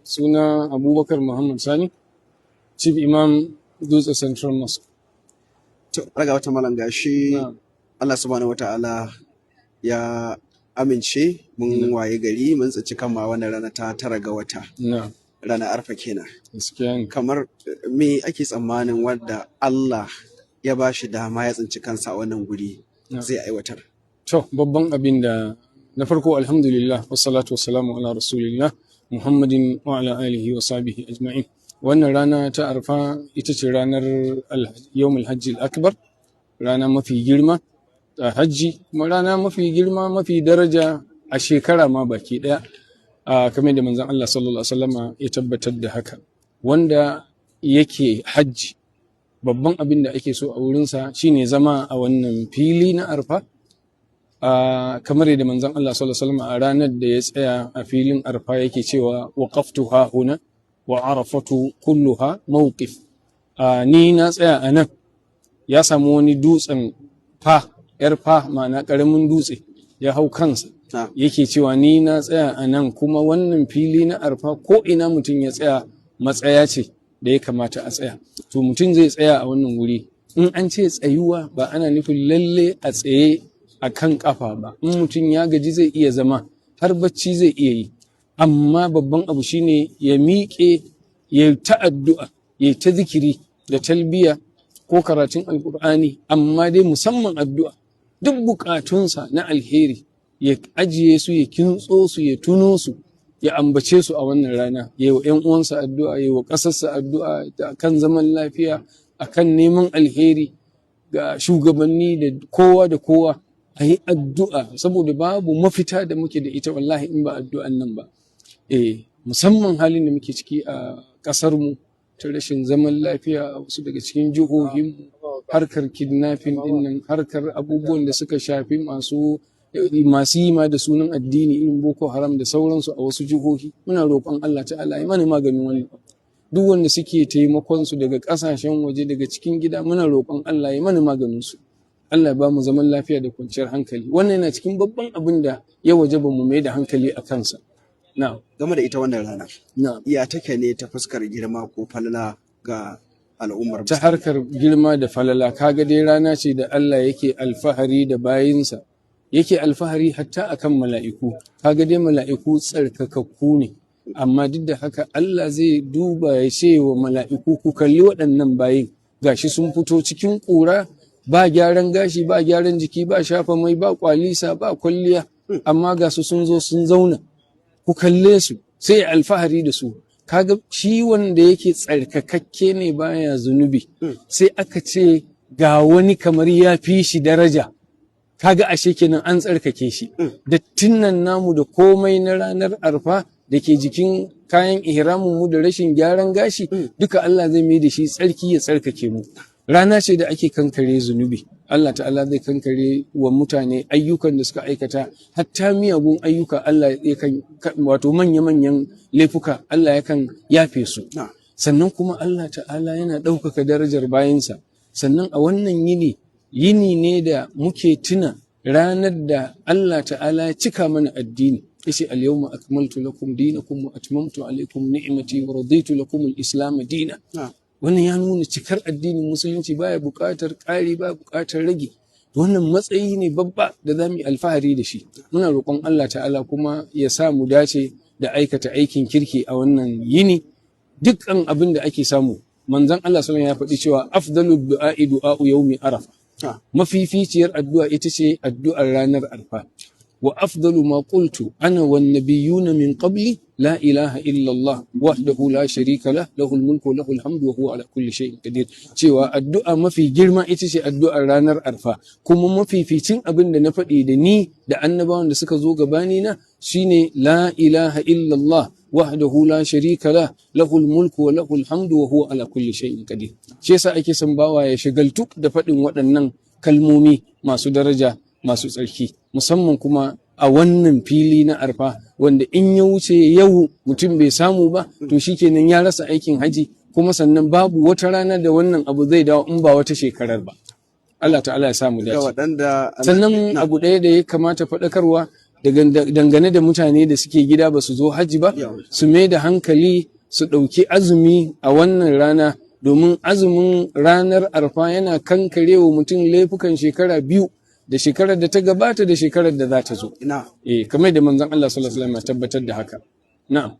Suna Abubakar Muhammad Sani, Chief Imam Dutse Central Mosque. To, raga wata malam gashi Allah subhanahu wata'ala ya amince mun waye gari mun tsinci kama wannan rana ta 9 ga wata. Rana arfa kenan. Kamar me ake tsammanin wanda Allah ya ba shi dama ya tsinci kansa a wannan guri zai aiwatar? To, babban abin da na farko alhamdulillah wassalatu wassalamu ala rasulillah Muhammadin wa ala alihi wa sahbihi ajma'in. Wannan rana ta arfa ita ce ranar yawmul hajji akbar, rana mafi girma a hajji, kuma rana mafi girma mafi daraja a shekara ma baki daya, kamar da manzon Allah sallallahu alaihi wasallama ya tabbatar da haka. Wanda yake hajji, babban abin da ake so a wurinsa shine zama a wannan fili na arfa, kamar yadda manzon Allah sallallahu alaihi wasallama a ranar da ya tsaya a filin arfa yake cewa waqaftu ha huna wa arafatu kulluha mawqif. Ni na tsaya a nan, ya samu wani dutsen yar ma'ana karamin dutse ya hau kansa, yake cewa ni na tsaya a nan, kuma wannan fili na arfa ko ina mutum ya tsaya matsaya ce da ya kamata a tsaya. To mutum zai tsaya a wannan wuri. In an ce tsayuwa ba ana nufin lalle a tsaye a kan kafa ba. In mutum ya gaji zai iya zama, har bacci zai iya yi. Amma babban abu shine ya miƙe, ya ta addu'a, ya ta zikiri da talbiya ko karatun alkur'ani, amma dai musamman addu'a. Duk bukatunsa na alheri ya ajiye su, ya kintso su, ya tuno su, ya ambace su a wannan rana. Ya yi wa 'yan uwansa addu'a, ya yi wa ƙasarsa addu'a akan zaman lafiya, akan neman alheri ga shugabanni da kowa. A yi addu'a, saboda babu mafita da muke da ita wallahi in ba addu'an nan ba. Musamman halin da muke ciki a ƙasarmu ta rashin zaman lafiya a wasu daga cikin jihohin, harkar kidnapping dinnan, harkar abubuwan da suka shafi masu yi ma da sunan addini irin Boko Haram da sauransu a wasu jihohi. Muna roƙon Allah ta'ala ya mana maganin wannan. Duk wanda suke taimakon su daga ƙasashen waje, daga cikin gida, muna roƙon Allah ya mana maganin su. Allah ba mu zaman lafiya da kwanciyar hankali. Wannan yana cikin babban abin da ya wajaba mu mai da hankali a kansa. Game da ita wannan rana, iya take ne ta fuskar girma ko falala ga al'ummar? Ta harkar girma da falala, kaga dai rana ce da Allah yake alfahari da bayinsa, yake alfahari hatta akan mala'iku. Kaga dai mala'iku tsarkakakku ne, amma duk da haka Allah zai duba ya ce wa mala'iku, ku kalli waɗannan bayin, gashi sun fito cikin ƙura, ba gyaran gashi, ba gyaran jiki, ba shafa mai, ba kwalisa, ba kwalliya, amma ga su sun zo sun zauna. Ku kalle su, sai alfahari da su. Kaga shi wanda yake tsarkakakke ne baya zunubi, sai aka ce ga wani kamar ya fi shi daraja. Kaga ashe kenan an tsarkake shi. Dattin nan namu da komai na ranar arfa da ke jikin kayan ihramin mu da rashin gyaran gashi, duka Allah zai mai da shi tsarki ya tsarkake mu. Rana ce da ake kankare zunubi. Allah ta'ala zai kankare wa mutane ayyukan da suka aikata, hatta miyagun ayyuka Allah yakan, wato manya-manyan laifuka Allah yakan yafe su. Sannan kuma Allah ta'ala yana ɗaukaka darajar bayansa. Sannan a wannan yini ne da muke tuna ranar da Allah ta'ala ya cika mana addini. Yace al-yawma akmaltu lakum dinakum wa atmamtu alaykum ni'mati wa raditu lakum al-islam dinan. Wannan ya nuna cikar addinin musulunci baya buƙatar ƙari, baya buƙatar rage. Wannan matsayi ne babba da za mu yi alfahari da shi. Muna roƙon Allah ta'ala kuma ya sa mu dace da aikata aikin kirki a wannan yini. Dukkan abin da ake samu, manzon Allah sallallahu alaihi wasallam ya faɗi cewa afdalu du'a'i du'a'u yawmi arafa. Mafificiyar addu'a ita ce addu'ar ranar arfa. Wa afdalu ma qultu ana wan nabiyyuna min qabli la ilaha illa Allah wahdahu la sharika lah lahul mulku wa lahul hamdu wa huwa ala kulli shay'in qadir. Cewa addu'a mafi girma ita ce addu'ar ranar arfa, kuma mafificin abin da na faɗi da ni da annabawan da suka zo gabani na shine la ilaha illa Allah wahdahu la sharika lah lahul mulku wa lahul hamdu wa huwa ala kulli shay'in qadir. Shi yasa ake son bawa ya shagaltu da faɗin waɗannan kalmomi masu daraja, masu tsarki, musamman kuma a wannan fili na arfa, wanda in ya wuce yau mutum bai samu ba, to shikenan ya rasa aikin haji, kuma sannan babu wata rana da wannan abu zai dawo in ba wata shekarar ba. Allah ta'ala ya samu dace. Sannan abu ɗaya da ya kamata faɗakarwa, dangane da mutane da suke gida ba su zo hajji ba, su mai da hankali su ɗauki azumi a wannan rana, domin azumin ranar arfa yana kankare wa mutum laifukan shekara biyu, da shekarar da ta gabata da shekarar da za ta zo. Kamar da manzon Allah sallallahu alaihi wasallam ya tabbatar da haka. Na'am.